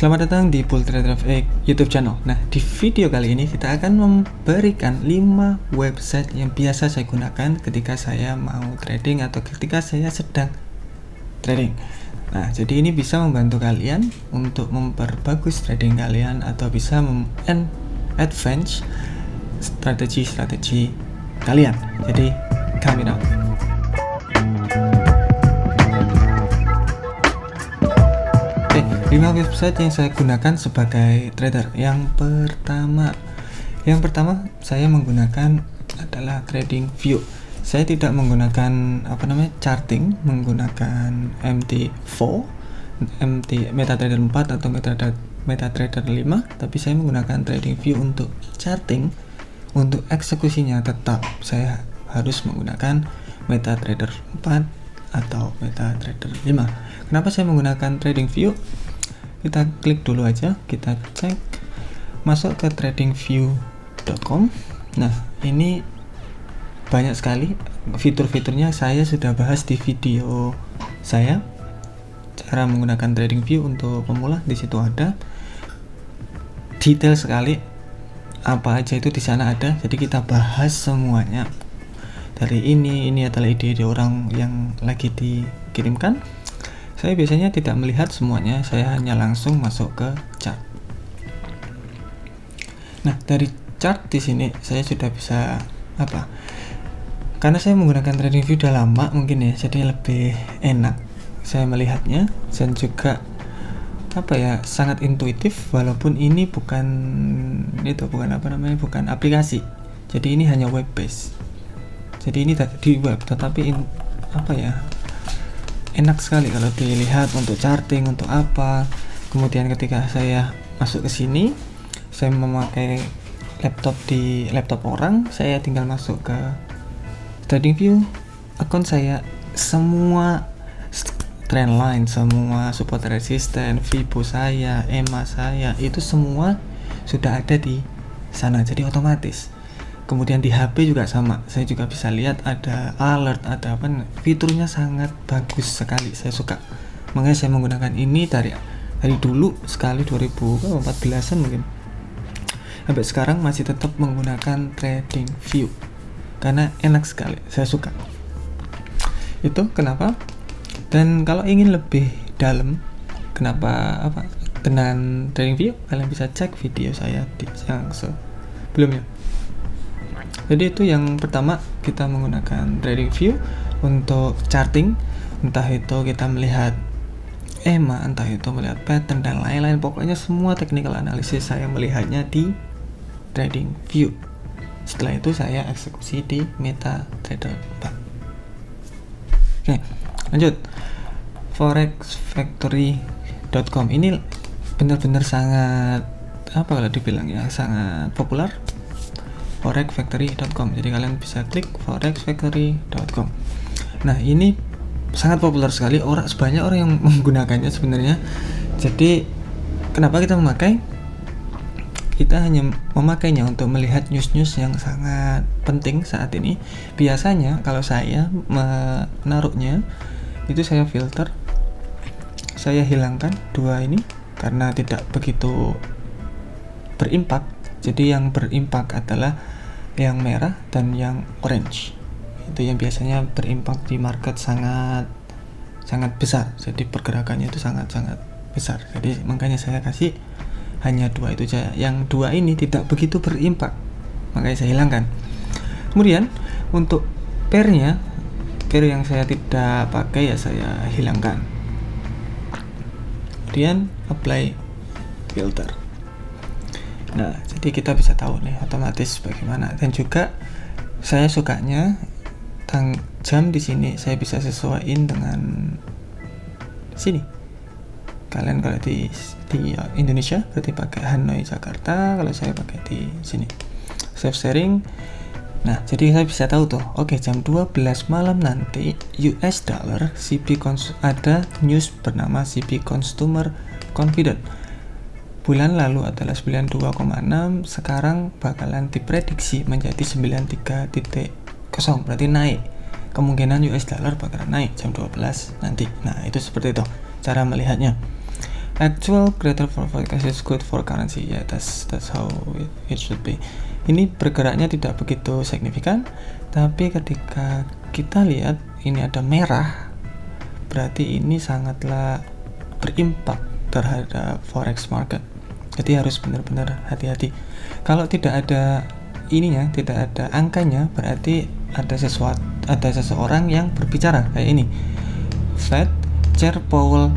Selamat datang di Bull Trader FX YouTube channel. Nah, di video kali ini kita akan memberikan 5 website yang biasa saya gunakan ketika saya mau trading atau ketika saya sedang trading. Nah, jadi ini bisa membantu kalian untuk memperbagus trading kalian atau bisa advance strategi kalian. Jadi, coming up. 5 website yang saya gunakan sebagai trader. Yang pertama saya menggunakan adalah TradingView. Saya tidak menggunakan charting, menggunakan MT4, MetaTrader 4 atau MetaTrader 5, tapi saya menggunakan TradingView untuk charting. Untuk eksekusinya tetap saya harus menggunakan MetaTrader 4 atau MetaTrader 5. Kenapa saya menggunakan TradingView? Kita klik dulu aja, kita cek, masuk ke tradingview.com. Nah, ini banyak sekali fitur-fiturnya, saya sudah bahas di video saya cara menggunakan TradingView untuk pemula. Di situ ada detail sekali, apa aja itu di sana ada. Jadi kita bahas semuanya. Dari ini adalah ide-ide orang yang lagi dikirimkan. Saya biasanya tidak melihat semuanya, saya hanya langsung masuk ke chart. Nah, dari chart di sini saya sudah bisa karena saya menggunakan TradingView udah lama mungkin ya, jadi lebih enak saya melihatnya, dan juga sangat intuitif, walaupun ini bukan aplikasi. Jadi ini hanya web base. Jadi ini di web, tetapi enak sekali kalau dilihat untuk charting, untuk apa. Kemudian ketika saya masuk ke sini, saya memakai laptop orang, saya tinggal masuk ke TradingView, akun saya, semua trendline, semua support resisten, Fibo saya, EMA saya, itu semua sudah ada di sana, jadi otomatis. Kemudian di HP juga sama, saya juga bisa lihat ada alert, ada fiturnya sangat bagus sekali, saya suka. Makanya saya menggunakan ini dari dulu sekali, 2014an mungkin, sampai sekarang masih tetap menggunakan TradingView karena enak sekali, saya suka. Itu kenapa. Dan kalau ingin lebih dalam kenapa dengan TradingView, kalian bisa cek video saya yang sebelumnya. Jadi itu yang pertama, kita menggunakan TradingView untuk charting, entah itu kita melihat EMA, entah itu melihat pattern dan lain-lain. Pokoknya semua technical analysis saya melihatnya di TradingView. Setelah itu saya eksekusi di MetaTrader 4. Oke, lanjut. forexfactory.com ini benar-benar sangat kalau dibilang ya, sangat populer. forexfactory.com. Jadi kalian bisa klik forexfactory.com. Nah, ini sangat populer sekali, banyak orang yang menggunakannya sebenarnya. Jadi kenapa kita memakai? Kita hanya memakainya untuk melihat news-news yang sangat penting saat ini. Biasanya kalau saya menaruhnya itu saya filter, saya hilangkan dua ini karena tidak begitu berimpak. Jadi yang berimpak adalah yang merah dan yang orange. Itu yang biasanya berimpak di market sangat besar. Jadi pergerakannya itu sangat besar. Jadi makanya saya kasih hanya dua itu saja. Yang dua ini tidak begitu berimpak, makanya saya hilangkan. Kemudian untuk pair yang saya tidak pakai ya saya hilangkan. Kemudian apply filter. Nah, jadi kita bisa tahu nih otomatis bagaimana. Dan juga saya sukanya jam di sini saya bisa sesuaiin dengan sini. Kalian kalau di Indonesia berarti pakai Hanoi Jakarta, kalau saya pakai di sini save sharing. Nah, jadi saya bisa tahu tuh, oke, jam 12 malam nanti US dollar ada news bernama CP Consumer Confidence. Bulan lalu adalah 92,6, sekarang bakalan diprediksi menjadi 93.0, berarti naik. Kemungkinan US dollar bakalan naik jam 12 nanti. Nah, itu seperti itu cara melihatnya. Actual greater for forecast is good for currency. Ya, that's how it should be. Ini bergeraknya tidak begitu signifikan, tapi ketika kita lihat ini ada merah, berarti ini sangatlah berimpak terhadap forex market. Jadi harus benar-benar hati-hati. Kalau tidak ada ininya, tidak ada angkanya, berarti ada seseorang yang berbicara kayak ini. Fed Chair Powell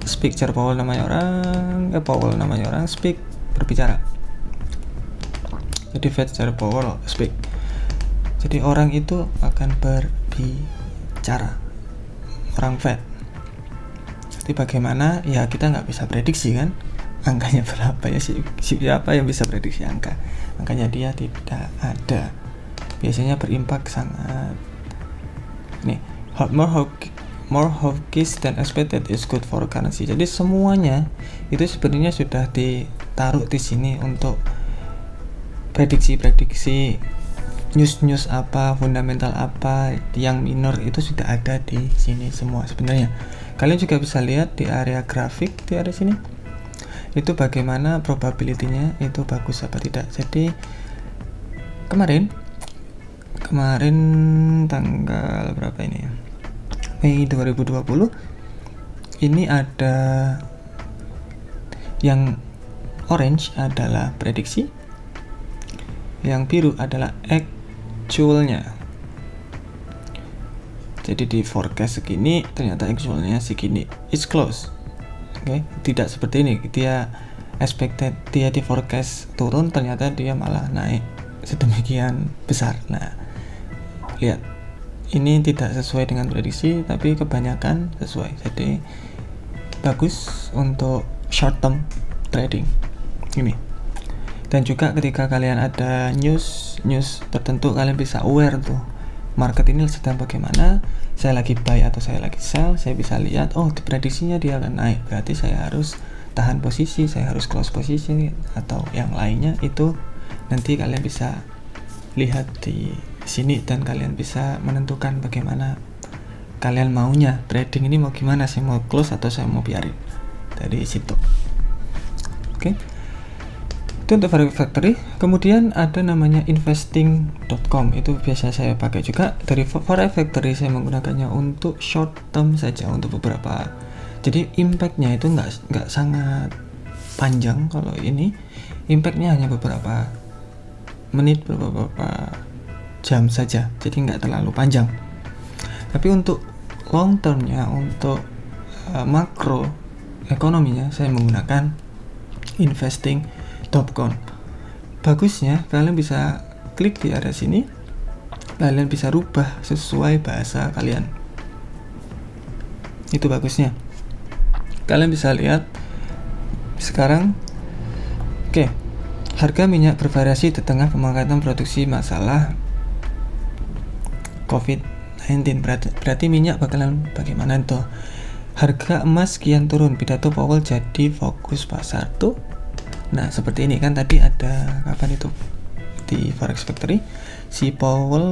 speak, Chair Powell namanya orang, speak, berbicara. Jadi Fed Chair Powell speak. Jadi orang itu akan berbicara, orang Fed. Jadi bagaimana? Ya kita nggak bisa prediksi kan, angkanya berapa ya, siapa yang bisa prediksi angkanya dia tidak ada. Biasanya berimpak sangat. Nih, more hawkish than expected is good for currency. Jadi semuanya itu sebenarnya sudah ditaruh di sini untuk prediksi news apa, fundamental apa, yang minor itu sudah ada di sini semua sebenarnya. Kalian juga bisa lihat di area grafik di area sini itu bagaimana probability-nya itu bagus apa tidak. Jadi kemarin tanggal berapa ini ya, Mei 2020, ini ada yang orange adalah prediksi, yang biru adalah actualnya. Jadi di forecast segini, ternyata actualnya segini, it's close. Oke, tidak seperti ini, dia expected, dia di forecast turun, ternyata dia malah naik sedemikian besar. Nah, lihat, ini tidak sesuai dengan prediksi, tapi kebanyakan sesuai. Jadi bagus untuk short term trading ini. Dan juga ketika kalian ada news tertentu, kalian bisa aware tuh market ini sedang bagaimana, saya lagi buy atau saya lagi sell, saya bisa lihat, oh prediksinya dia akan naik, berarti saya harus tahan posisi, saya harus close posisi, atau yang lainnya. Itu nanti kalian bisa lihat di sini dan kalian bisa menentukan bagaimana kalian maunya trading ini, mau gimana, saya mau close atau saya mau biarin dari situ. Oke. Itu untuk Forex Factory. Kemudian ada namanya investing.com, itu biasa saya pakai juga. Dari Forex Factory saya menggunakannya untuk short term saja, untuk beberapa. Jadi impactnya itu nggak sangat panjang. Kalau ini impactnya hanya beberapa menit, beberapa jam saja, jadi nggak terlalu panjang. Tapi untuk long termnya, untuk makro ekonominya, saya menggunakan investing.com. Bagusnya kalian bisa klik di area sini, kalian bisa rubah sesuai bahasa kalian. Itu bagusnya. Kalian bisa lihat sekarang, oke, harga minyak bervariasi di tengah pemangkatan produksi masalah COVID-19. Berarti minyak bakalan bagaimana tuh? Harga emas kian turun, pidato Powell jadi fokus pasar tuh. Nah seperti ini kan, tadi ada kapan itu di Forex Factory, si Powell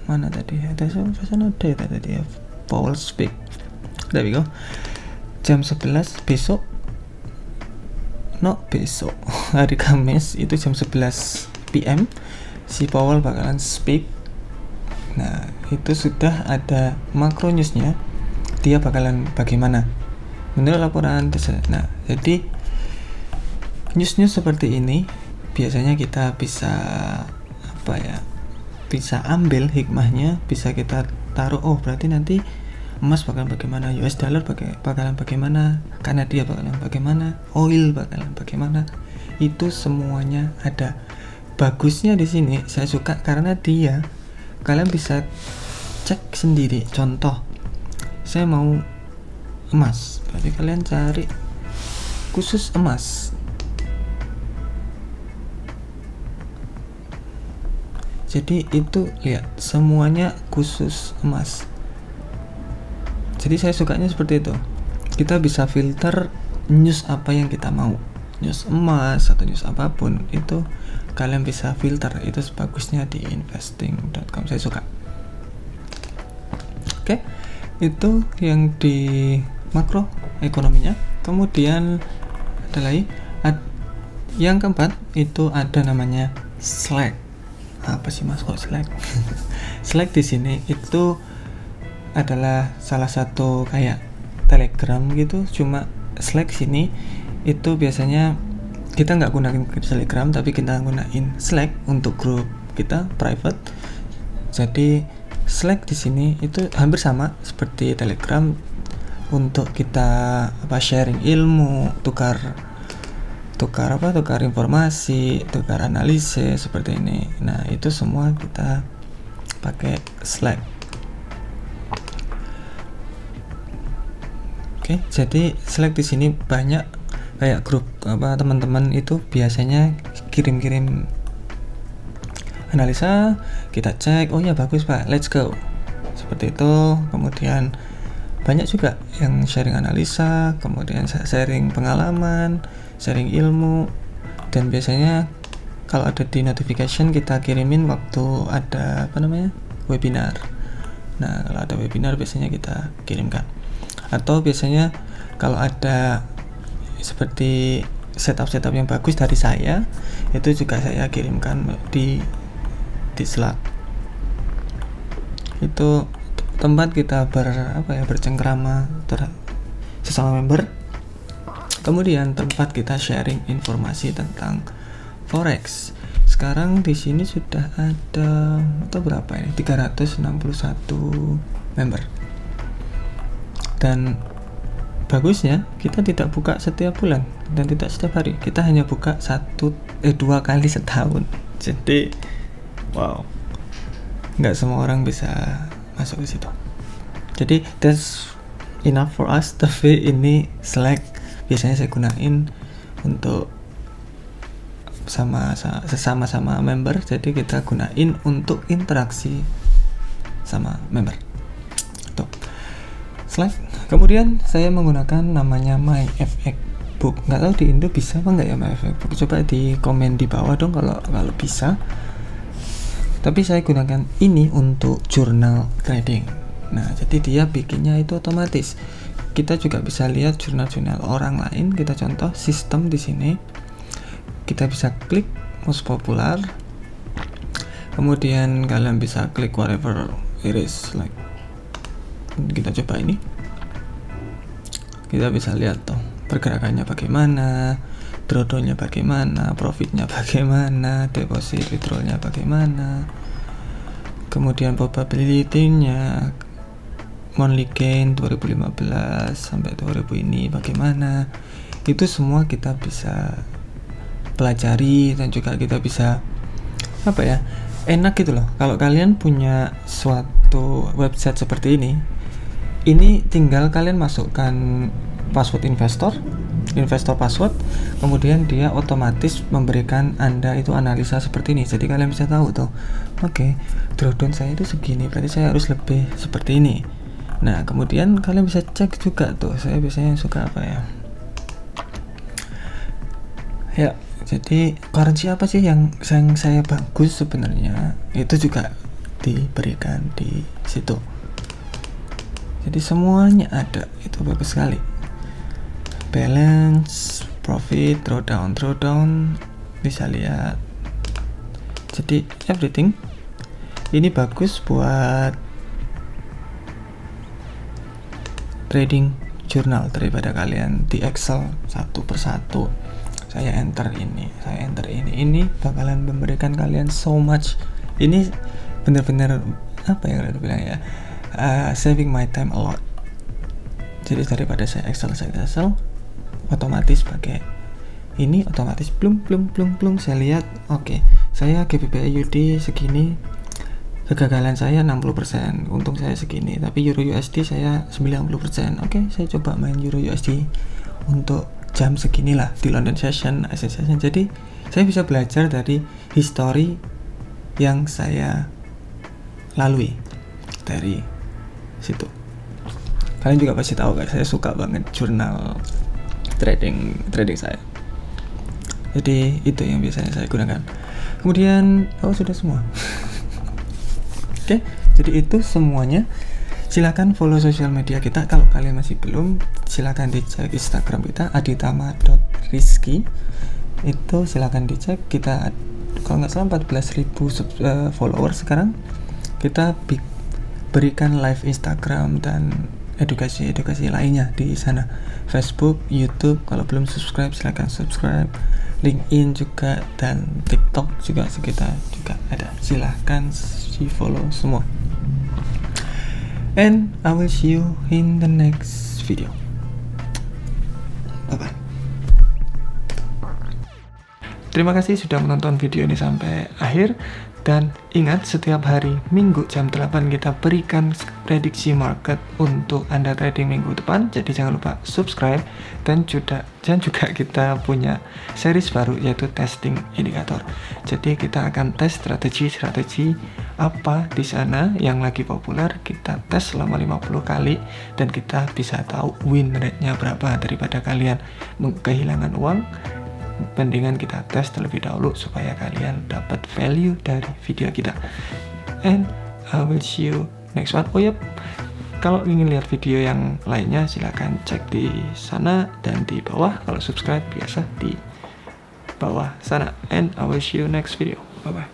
mana tadi? Ada tadi ya, Powell speak. There we go. Jam 11 besok. Besok hari Kamis itu jam 11 PM si Powell bakalan speak. Nah itu sudah ada makro newsnya, dia bakalan bagaimana menurut laporan. Nah jadi news seperti ini biasanya kita bisa bisa ambil hikmahnya, bisa kita taruh, oh berarti nanti emas bakalan bagaimana, US dollar bakalan bagaimana, Kanada bakalan bagaimana, oil bakalan bagaimana. Itu semuanya ada. Bagusnya di sini saya suka karena kalian bisa cek sendiri. Contoh, saya mau emas, berarti kalian cari khusus emas. Jadi itu lihat semuanya khusus emas. Jadi saya sukanya seperti itu. Kita bisa filter news apa yang kita mau, news emas atau news apapun itu kalian bisa filter. Itu bagusnya di investing.com, saya suka. Oke, itu yang di makro ekonominya. Kemudian ada lagi yang keempat itu ada namanya Slack. Apa sih mas kok Slack? Slack di sini itu adalah salah satu kayak Telegram gitu, cuma Slack sini itu biasanya kita nggak gunain Telegram, tapi kita gunain Slack untuk grup kita private. Jadi Slack di sini itu hampir sama seperti Telegram untuk kita sharing ilmu, tukar informasi, tukar analisis seperti ini. Nah, itu semua kita pakai Slack. Oke, jadi Slack di sini banyak kayak grup teman-teman itu biasanya kirim-kirim analisa, kita cek, oh ya bagus Pak, let's go. Seperti itu. Kemudian banyak juga yang sharing analisa, kemudian sharing pengalaman, sharing ilmu, dan biasanya kalau ada di notification kita kirimin waktu ada webinar. Nah, kalau ada webinar biasanya kita kirimkan. Atau biasanya kalau ada seperti setup yang bagus dari saya, itu juga saya kirimkan di Slack. Itu tempat kita bercengkrama sesama member. Kemudian tempat kita sharing informasi tentang forex. Sekarang di sini sudah ada berapa ini? 361 member. Dan bagusnya kita tidak buka setiap bulan dan tidak setiap hari. Kita hanya buka 2 kali setahun. Jadi wow, nggak semua orang bisa masuk ke situ. Jadi that's enough for us. Tapi ini Slack biasanya saya gunain untuk sesama member. Jadi kita gunain untuk interaksi sama member. Tuh. Slack. Kemudian saya menggunakan namanya MyFXbook. Nggak tahu di Indo bisa apa nggak ya MyFXbook. Coba di komen di bawah dong kalau bisa. Tapi saya gunakan ini untuk jurnal trading. Nah, jadi dia bikinnya itu otomatis. Kita juga bisa lihat jurnal-jurnal orang lain. Kita contoh sistem di sini. Kita bisa klik most popular. Kemudian kalian bisa klik whatever it is like. Kita coba ini. Kita bisa lihat tuh pergerakannya bagaimana, drawdown-nya bagaimana, profitnya bagaimana, deposit withdrawal-nya bagaimana, kemudian probability-nya, monthly gain 2015 sampai 2000 ini bagaimana. Itu semua kita bisa pelajari dan juga kita bisa enak gitu loh. Kalau kalian punya suatu website seperti ini tinggal kalian masukkan password investor password, kemudian dia otomatis memberikan Anda itu analisa seperti ini. Jadi kalian bisa tahu tuh, oke, drawdown saya itu segini, berarti saya harus lebih seperti ini. Nah, kemudian kalian bisa cek juga tuh, saya biasanya suka ya, jadi currency apa sih yang saya bagus sebenarnya, itu juga diberikan di situ. Jadi semuanya ada, itu bagus sekali. Balance, profit, drawdown bisa lihat. Jadi everything ini bagus buat trading jurnal daripada kalian di Excel satu persatu. Saya enter ini bakalan memberikan kalian so much. Ini bener-bener kalian bilang ya, saving my time a lot. Jadi daripada saya Excel otomatis pakai ini, otomatis plung saya lihat, oke, saya GBP/USD segini, kegagalan saya 60%, untung saya segini, tapi Euro USD saya 90%. Oke, saya coba main Euro USD untuk jam segini lah di London session, Asian session. Jadi saya bisa belajar dari history yang saya lalui dari situ. Kalian juga pasti tahu guys, saya suka banget jurnal trading saya. Jadi itu yang biasanya saya gunakan. Kemudian sudah semua. Oke, jadi itu semuanya. Silakan follow sosial media kita. Kalau kalian masih belum, silakan dicek Instagram kita aditama.rizky. Itu silakan dicek. Kita kalau nggak salah 14.000 followers sekarang. Kita berikan live Instagram dan edukasi lainnya di sana. Facebook, YouTube. Kalau belum subscribe, silakan subscribe. LinkedIn juga, dan TikTok juga kita juga ada. Silahkan di follow semua. And I will see you in the next video. Bye bye. Terima kasih sudah menonton video ini sampai akhir. Dan ingat, setiap hari Minggu jam 8 kita berikan prediksi market untuk Anda trading minggu depan. Jadi jangan lupa subscribe. Dan juga kita punya series baru, yaitu testing indikator. Jadi kita akan tes strategi apa di sana yang lagi populer. Kita tes selama 50 kali dan kita bisa tahu win rate-nya berapa. Daripada kalian kehilangan uang, mendingan kita tes terlebih dahulu supaya kalian dapat value dari video kita. And I will see you next one. Oh yep, kalau ingin lihat video yang lainnya silahkan cek di sana dan di bawah. Kalau subscribe biasa di bawah sana. And I will see you next video. Bye bye.